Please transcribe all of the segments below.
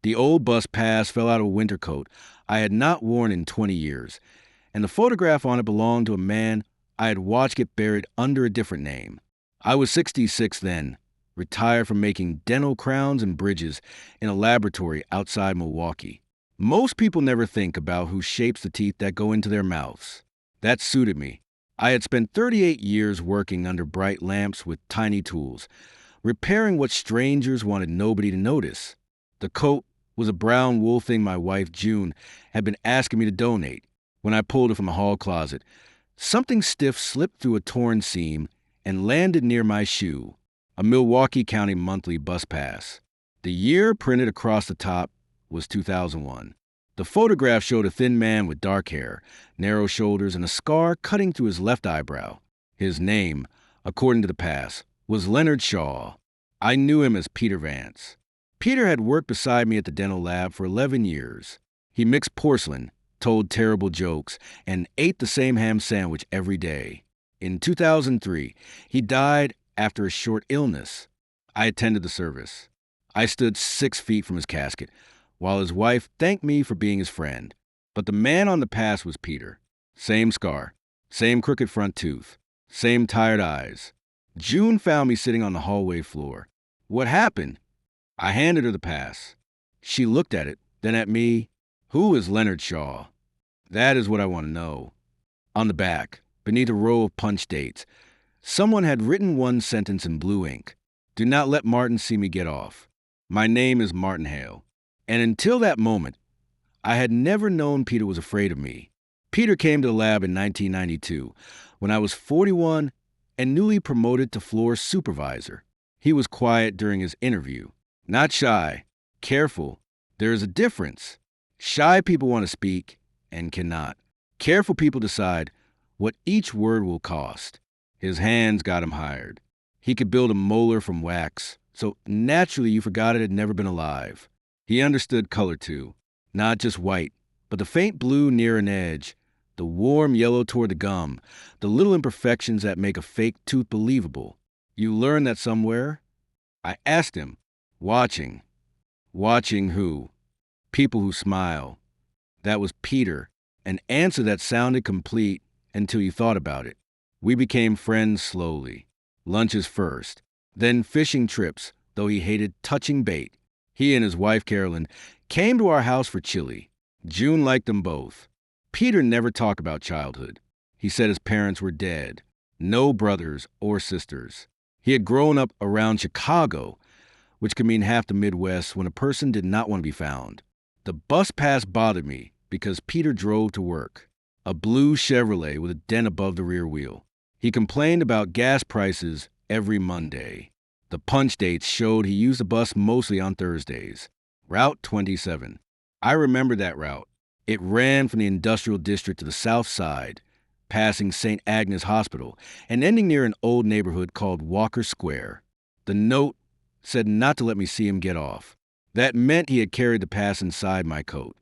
The old bus pass fell out of a winter coat I had not worn in 20 years, and the photograph on it belonged to a man I had watched get buried under a different name. I was 66 then, retired from making dental crowns and bridges in a laboratory outside Milwaukee. Most people never think about who shapes the teeth that go into their mouths. That suited me. I had spent 38 years working under bright lamps with tiny tools, repairing what strangers wanted nobody to notice. The coat was a brown wool thing my wife, June, had been asking me to donate. When I pulled it from a hall closet, something stiff slipped through a torn seam and landed near my shoe, a Milwaukee County monthly bus pass. The year printed across the top was 2001. The photograph showed a thin man with dark hair, narrow shoulders, and a scar cutting through his left eyebrow. His name, according to the pass, was Leonard Shaw. I knew him as Peter Vance. Peter had worked beside me at the dental lab for 11 years. He mixed porcelain, told terrible jokes, and ate the same ham sandwich every day. In 2003, he died after a short illness. I attended the service. I stood 6 feet from his casket, while his wife thanked me for being his friend. But the man on the pass was Peter. Same scar, same crooked front tooth, same tired eyes. June found me sitting on the hallway floor. What happened? I handed her the pass. She looked at it, then at me. Who is Leonard Shaw? That is what I want to know. On the back, beneath a row of punch dates, someone had written one sentence in blue ink. Do not let Martin see me get off. My name is Martin Hale. And until that moment, I had never known Peter was afraid of me. Peter came to the lab in 1992, when I was 41 and newly promoted to floor supervisor. He was quiet during his interview. Not shy, careful. There is a difference. Shy people want to speak and cannot. Careful people decide what each word will cost. His hands got him hired. He could build a molar from wax, so naturally you forgot it had never been alive. He understood color too, not just white, but the faint blue near an edge, the warm yellow toward the gum, the little imperfections that make a fake tooth believable. You learn that somewhere? I asked him, watching. Watching who? People who smile. That was Peter, an answer that sounded complete until you thought about it. We became friends slowly. Lunches first, then fishing trips, though he hated touching bait. He and his wife, Carolyn, came to our house for chili. June liked them both. Peter never talked about childhood. He said his parents were dead. No brothers or sisters. He had grown up around Chicago, which could mean half the Midwest when a person did not want to be found. The bus pass bothered me because Peter drove to work. A blue Chevrolet with a dent above the rear wheel. He complained about gas prices every Monday. The punch dates showed he used the bus mostly on Thursdays. Route 27. I remember that route. It ran from the industrial district to the south side, passing St. Agnes Hospital, and ending near an old neighborhood called Walker Square. The note said not to let me see him get off. That meant he had carried the pass inside my coat.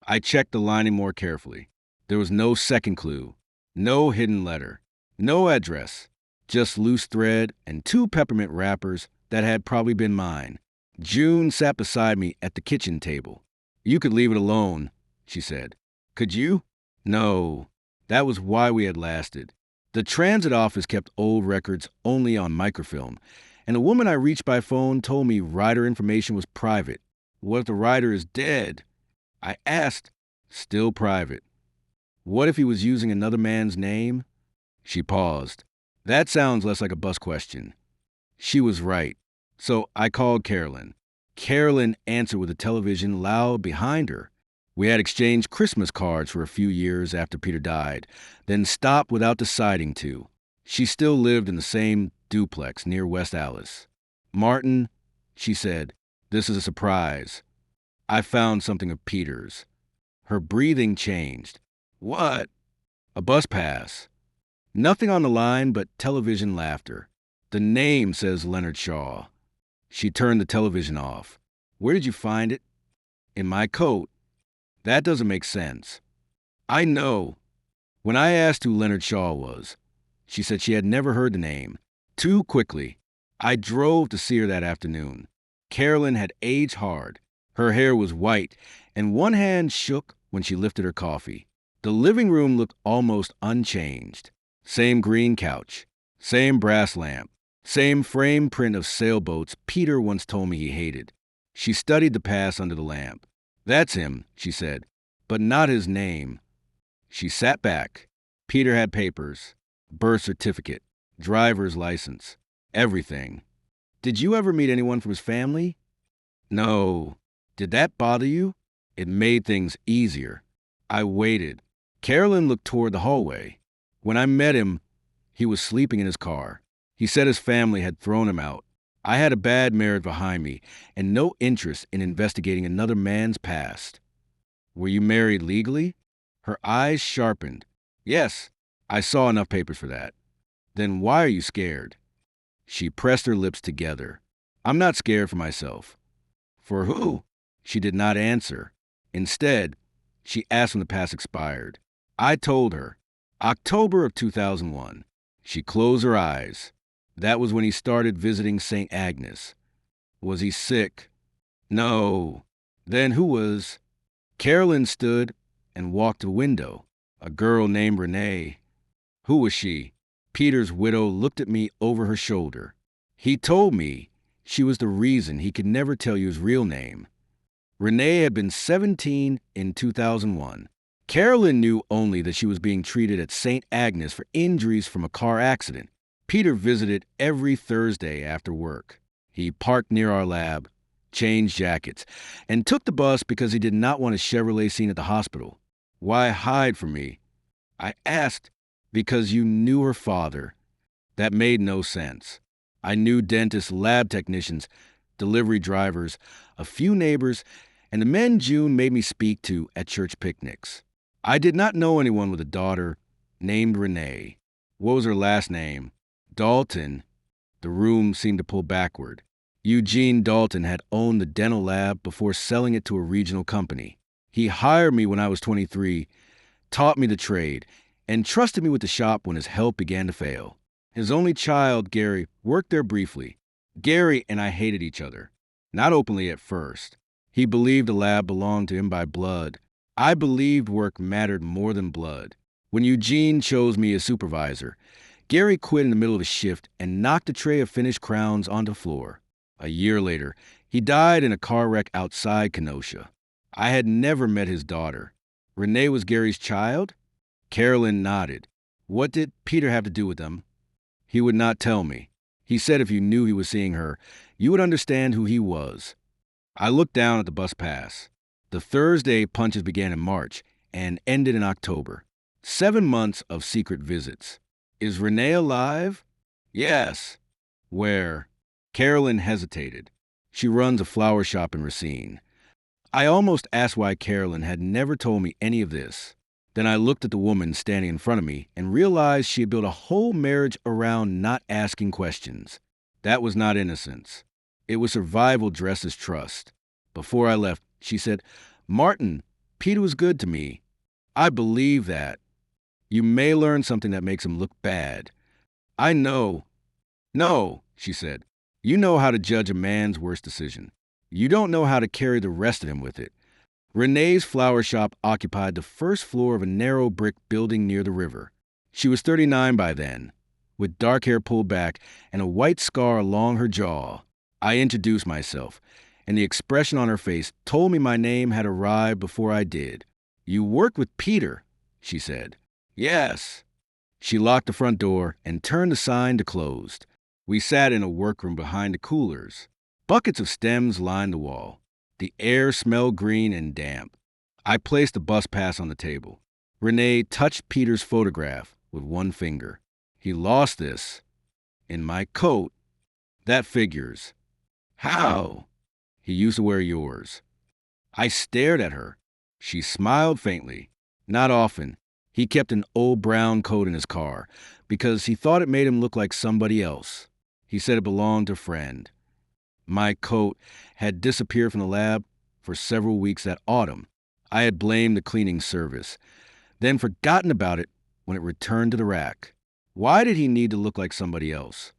I checked the lining more carefully. There was no second clue, no hidden letter, no address, just loose thread and 2 peppermint wrappers that had probably been mine. June sat beside me at the kitchen table. You could leave it alone, she said. Could you? No. That was why we had lasted. The transit office kept old records only on microfilm, and a woman I reached by phone told me rider information was private. What if the rider is dead? I asked. Still private. What if he was using another man's name? She paused. That sounds less like a bus question. She was right. So I called Carolyn. Carolyn answered with the television loud behind her. We had exchanged Christmas cards for a few years after Peter died, then stopped without deciding to. She still lived in the same duplex near West Allis. Martin, she said, this is a surprise. I found something of Peter's. Her breathing changed. What? A bus pass. Nothing on the line but television laughter. The name says Leonard Shaw. She turned the television off. Where did you find it? In my coat. That doesn't make sense. I know. When I asked who Leonard Shaw was, she said she had never heard the name. Too quickly. I drove to see her that afternoon. Carolyn had aged hard. Her hair was white, and one hand shook when she lifted her coffee. The living room looked almost unchanged. Same green couch, same brass lamp, same frame print of sailboats Peter once told me he hated. She studied the pass under the lamp. "That's him," she said, "but not his name." She sat back. Peter had papers, birth certificate, driver's license, everything. "Did you ever meet anyone from his family?" "No." "Did that bother you?" It made things easier. I waited. Carolyn looked toward the hallway. When I met him, he was sleeping in his car. He said his family had thrown him out. I had a bad marriage behind me and no interest in investigating another man's past. "Were you married legally?" Her eyes sharpened. "Yes, I saw enough papers for that." "Then why are you scared?" She pressed her lips together. "I'm not scared for myself." "For who?" She did not answer. Instead, she asked when the pass expired. I told her. October of 2001. She closed her eyes. That was when he started visiting St. Agnes. Was he sick? No. Then who was? Carolyn stood and walked to the window. A girl named Renee. Who was she? Peter's widow looked at me over her shoulder. He told me she was the reason he could never tell you his real name. Renee had been 17 in 2001. Carolyn knew only that she was being treated at St. Agnes for injuries from a car accident. Peter visited every Thursday after work. He parked near our lab, changed jackets, and took the bus because he did not want a Chevrolet seen at the hospital. "Why hide from me?" I asked. "Because you knew her father." That made no sense. I knew dentists, lab technicians, delivery drivers, a few neighbors, and the men June made me speak to at church picnics. I did not know anyone with a daughter named Renee. What was her last name? Dalton. The room seemed to pull backward. Eugene Dalton had owned the dental lab before selling it to a regional company. He hired me when I was 23, taught me the trade, and trusted me with the shop when his health began to fail. His only child, Gary, worked there briefly. Gary and I hated each other. Not openly at first. He believed the lab belonged to him by blood. I believed work mattered more than blood. When Eugene chose me as supervisor, Gary quit in the middle of a shift and knocked a tray of finished crowns onto the floor. A year later, he died in a car wreck outside Kenosha. I had never met his daughter. Renee was Gary's child? Carolyn nodded. What did Peter have to do with them? He would not tell me. He said if you knew he was seeing her, you would understand who he was. I looked down at the bus pass. The Thursday punches began in March and ended in October. 7 months of secret visits. Is Renee alive? Yes. Where? Carolyn hesitated. She runs a flower shop in Racine. I almost asked why Carolyn had never told me any of this. Then I looked at the woman standing in front of me and realized she had built a whole marriage around not asking questions. That was not innocence. It was survival dressed as trust. Before I left, she said, "Martin, Peter was good to me." I believe that. You may learn something that makes him look bad. I know. No, she said. You know how to judge a man's worst decision. You don't know how to carry the rest of him with it. Renee's flower shop occupied the first floor of a narrow brick building near the river. She was 39 by then, with dark hair pulled back and a white scar along her jaw. I introduced myself, and the expression on her face told me my name had arrived before I did. "You worked with Peter," she said. "Yes." She locked the front door and turned the sign to closed. We sat in a workroom behind the coolers. Buckets of stems lined the wall. The air smelled green and damp. I placed the bus pass on the table. Renee touched Peter's photograph with one finger. "He lost this." "In my coat." "That figures." "How?" "He used to wear yours." I stared at her. She smiled faintly. "Not often. He kept an old brown coat in his car because he thought it made him look like somebody else. He said it belonged to a friend. My coat had disappeared from the lab for several weeks that autumn. I had blamed the cleaning service, then forgotten about it when it returned to the rack. Why did he need to look like somebody else?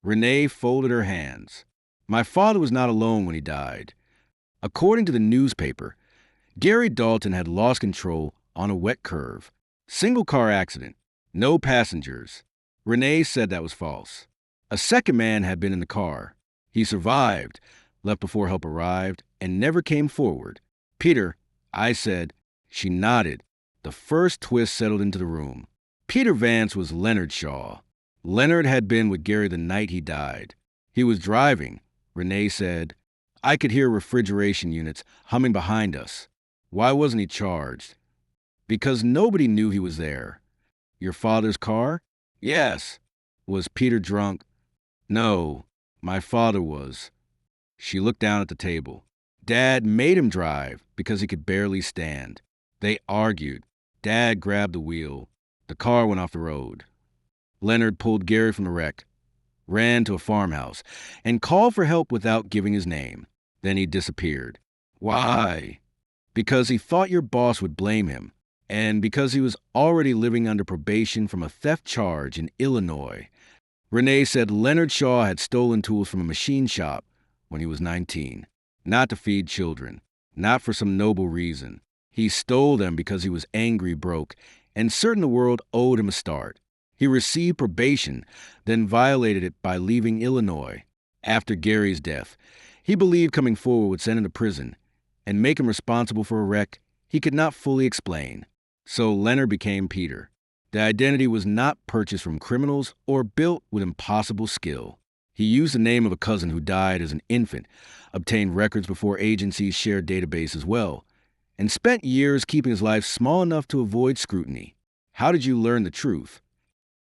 Renee folded her hands. My father was not alone when he died. According to the newspaper, Gary Dalton had lost control on a wet curve. Single car accident. No passengers. Renee said that was false. A second man had been in the car. He survived, left before help arrived, and never came forward. Peter, I said. She nodded. The first twist settled into the room. Peter Vance was Leonard Shaw. Leonard had been with Gary the night he died. He was driving. Renee said, I could hear refrigeration units humming behind us. Why wasn't he charged? Because nobody knew he was there. Your father's car? Yes. Was Peter drunk? No, my father was. She looked down at the table. Dad made him drive because he could barely stand. They argued. Dad grabbed the wheel. The car went off the road. Leonard pulled Gary from the wreck, ran to a farmhouse, and called for help without giving his name. Then he disappeared. Why? Because he thought your boss would blame him, and because he was already living under probation from a theft charge in Illinois. Renee said Leonard Shaw had stolen tools from a machine shop when he was 19, not to feed children, not for some noble reason. He stole them because he was angry broke and certain the world owed him a start. He received probation, then violated it by leaving Illinois. After Gary's death, he believed coming forward would send him to prison and make him responsible for a wreck he could not fully explain. So Leonard became Peter. The identity was not purchased from criminals or built with impossible skill. He used the name of a cousin who died as an infant, obtained records before agencies shared databases as well, and spent years keeping his life small enough to avoid scrutiny. How did you learn the truth?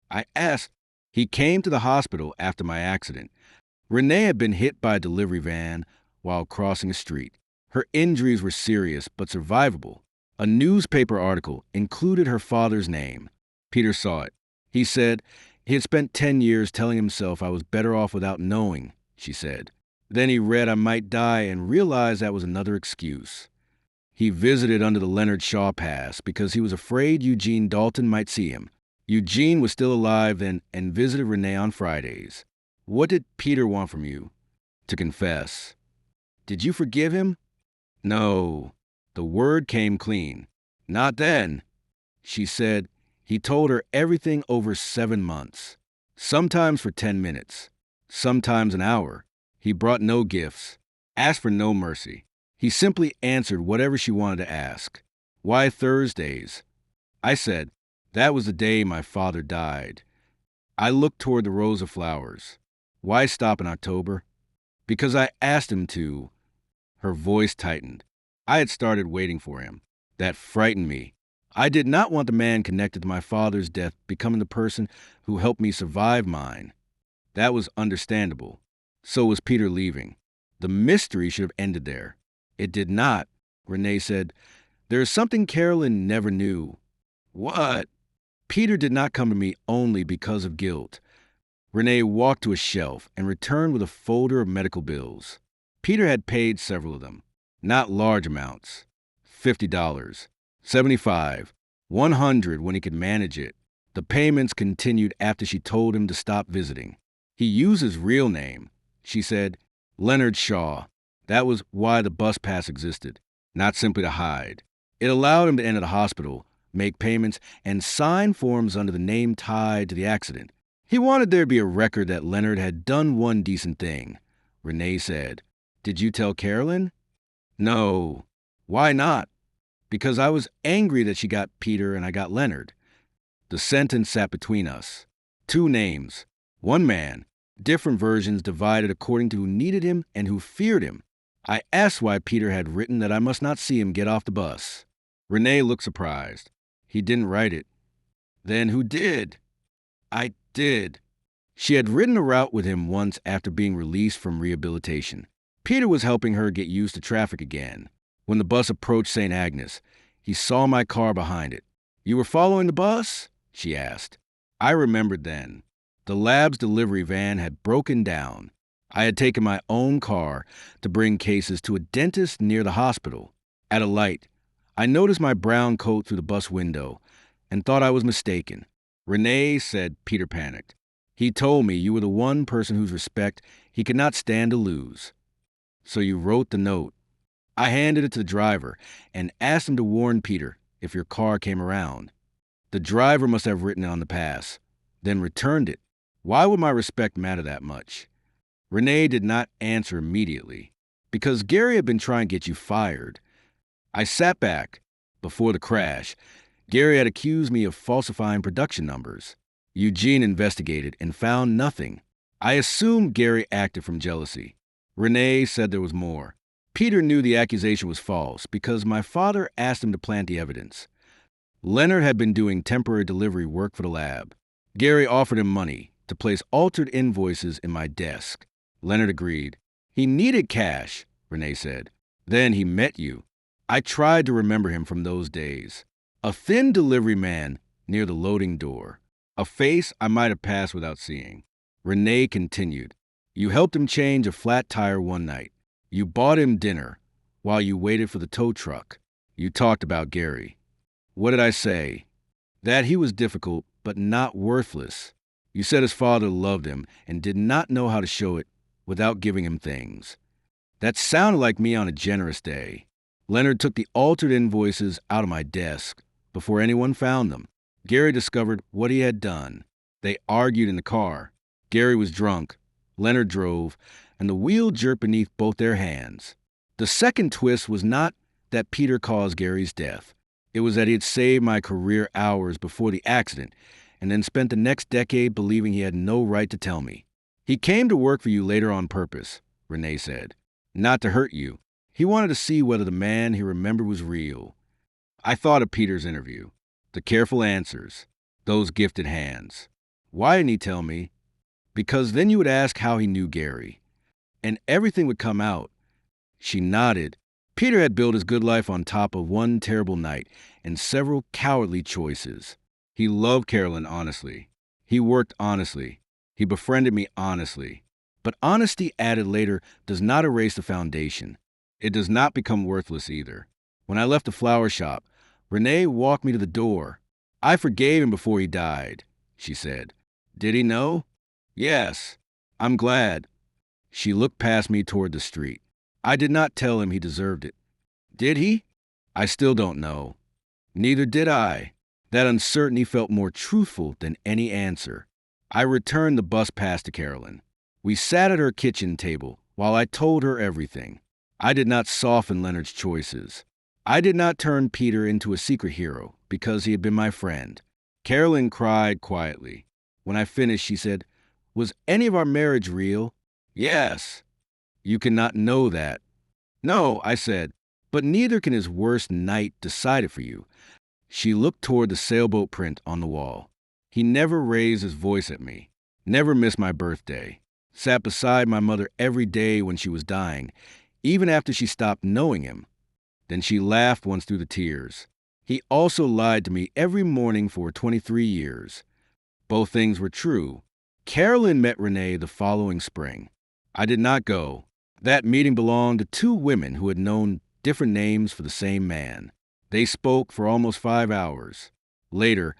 I asked. He came to the hospital after my accident. Renee had been hit by a delivery van while crossing a street. Her injuries were serious but survivable. A newspaper article included her father's name. Peter saw it. He said he had spent 10 years telling himself I was better off without knowing, she said. Then he read I might die and realized that was another excuse. He visited under the Leonard Shaw Pass because he was afraid Eugene Dalton might see him. Eugene was still alive then and visited Renee on Fridays. What did Peter want from you? To confess. Did you forgive him? No. The word came clean. Not then. She said he told her everything over 7 months. Sometimes for 10 minutes. Sometimes an hour. He brought no gifts. Asked for no mercy. He simply answered whatever she wanted to ask. Why Thursdays? I said, that was the day my father died. I looked toward the rows of flowers. Why stop in October? Because I asked him to. Her voice tightened. I had started waiting for him. That frightened me. I did not want the man connected to my father's death becoming the person who helped me survive mine. That was understandable. So was Peter leaving. The mystery should have ended there. It did not. Renee said, there is something Carolyn never knew. What? Peter did not come to me only because of guilt. Renee walked to a shelf and returned with a folder of medical bills. Peter had paid several of them. Not large amounts. $50, $75, $100 when he could manage it. The payments continued after she told him to stop visiting. He used his real name. She said, Leonard Shaw. That was why the bus pass existed, not simply to hide. It allowed him to enter the hospital, make payments, and sign forms under the name tied to the accident. He wanted there to be a record that Leonard had done one decent thing. Renee said, did you tell Carolyn? No. Why not? Because I was angry that she got Peter and I got Leonard. The sentence sat between us. 2 names. 1 man. Different versions divided according to who needed him and who feared him. I asked why Peter had written that I must not see him get off the bus. Renee looked surprised. He didn't write it. Then who did? I did. She had ridden a route with him once after being released from rehabilitation. Peter was helping her get used to traffic again. When the bus approached St. Agnes, he saw my car behind it. You were following the bus? She asked. I remembered then. The lab's delivery van had broken down. I had taken my own car to bring cases to a dentist near the hospital. At a light, I noticed my brown coat through the bus window and thought I was mistaken. Renee said Peter panicked. He told me you were the one person whose respect he could not stand to lose. So you wrote the note. I handed it to the driver and asked him to warn Peter if your car came around. The driver must have written it on the pass, then returned it. Why would my respect matter that much? Renee did not answer immediately. Because Gary had been trying to get you fired. I sat back. Before the crash, Gary had accused me of falsifying production numbers. Eugene investigated and found nothing. I assumed Gary acted from jealousy. Renee said there was more. Peter knew the accusation was false because my father asked him to plant the evidence. Leonard had been doing temporary delivery work for the lab. Gary offered him money to place altered invoices in my desk. Leonard agreed. He needed cash, Renee said. Then he met you. I tried to remember him from those days. A thin delivery man near the loading door. A face I might have passed without seeing. Renee continued. You helped him change a flat tire one night. You bought him dinner while you waited for the tow truck. You talked about Gary. What did I say? That he was difficult, but not worthless. You said his father loved him and did not know how to show it without giving him things. That sounded like me on a generous day. Leonard took the altered invoices out of my desk before anyone found them. Gary discovered what he had done. They argued in the car. Gary was drunk. Leonard drove, and the wheel jerked beneath both their hands. The second twist was not that Peter caused Gary's death. It was that he had saved my career hours before the accident and then spent the next decade believing he had no right to tell me. He came to work for you later on purpose, Renee said. Not to hurt you. He wanted to see whether the man he remembered was real. I thought of Peter's interview. The careful answers. Those gifted hands. Why didn't he tell me? Because then you would ask how he knew Gary. And everything would come out. She nodded. Peter had built his good life on top of one terrible night and several cowardly choices. He loved Carolyn honestly. He worked honestly. He befriended me honestly. But honesty added later does not erase the foundation. It does not become worthless either. When I left the flower shop, Renee walked me to the door. I forgave him before he died, she said. Did he know? Yes. I'm glad. She looked past me toward the street. I did not tell him he deserved it. Did he? I still don't know. Neither did I. That uncertainty felt more truthful than any answer. I returned the bus pass to Carolyn. We sat at her kitchen table while I told her everything. I did not soften Leonard's choices. I did not turn Peter into a secret hero because he had been my friend. Carolyn cried quietly. When I finished, she said, Was any of our marriage real? Yes. You cannot know that. No, I said, but neither can his worst night decide it for you. She looked toward the sailboat print on the wall. He never raised his voice at me, never missed my birthday, sat beside my mother every day when she was dying, even after she stopped knowing him. Then she laughed once through the tears. He also lied to me every morning for 23 years. Both things were true. Carolyn met Renee the following spring. I did not go. That meeting belonged to two women who had known different names for the same man. They spoke for almost 5 hours. Later,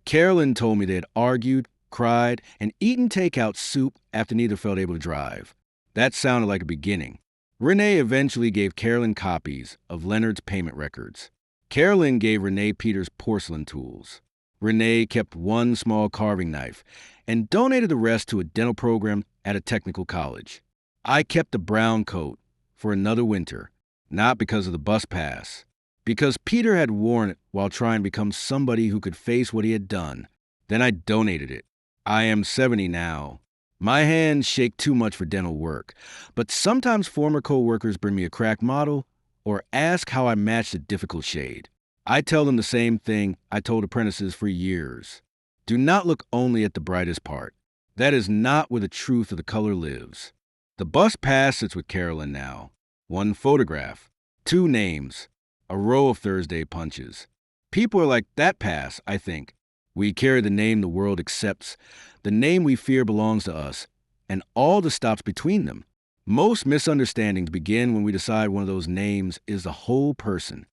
Carolyn told me they had argued, cried, and eaten takeout soup after neither felt able to drive. That sounded like a beginning. Renee eventually gave Carolyn copies of Leonard's payment records. Carolyn gave Renee Peter's porcelain tools. Renee kept one small carving knife and donated the rest to a dental program at a technical college. I kept a brown coat for another winter, not because of the bus pass, because Peter had worn it while trying to become somebody who could face what he had done. Then I donated it. I am 70 now. My hands shake too much for dental work, but sometimes former co-workers bring me a cracked model or ask how I matched a difficult shade. I tell them the same thing I told apprentices for years. Do not look only at the brightest part. That is not where the truth of the color lives. The bus pass sits with Carolyn now. One photograph, 2 names, a row of Thursday punches. People are like, that pass, I think. We carry the name the world accepts. The name we fear belongs to us, and all the stops between them. Most misunderstandings begin when we decide one of those names is the whole person.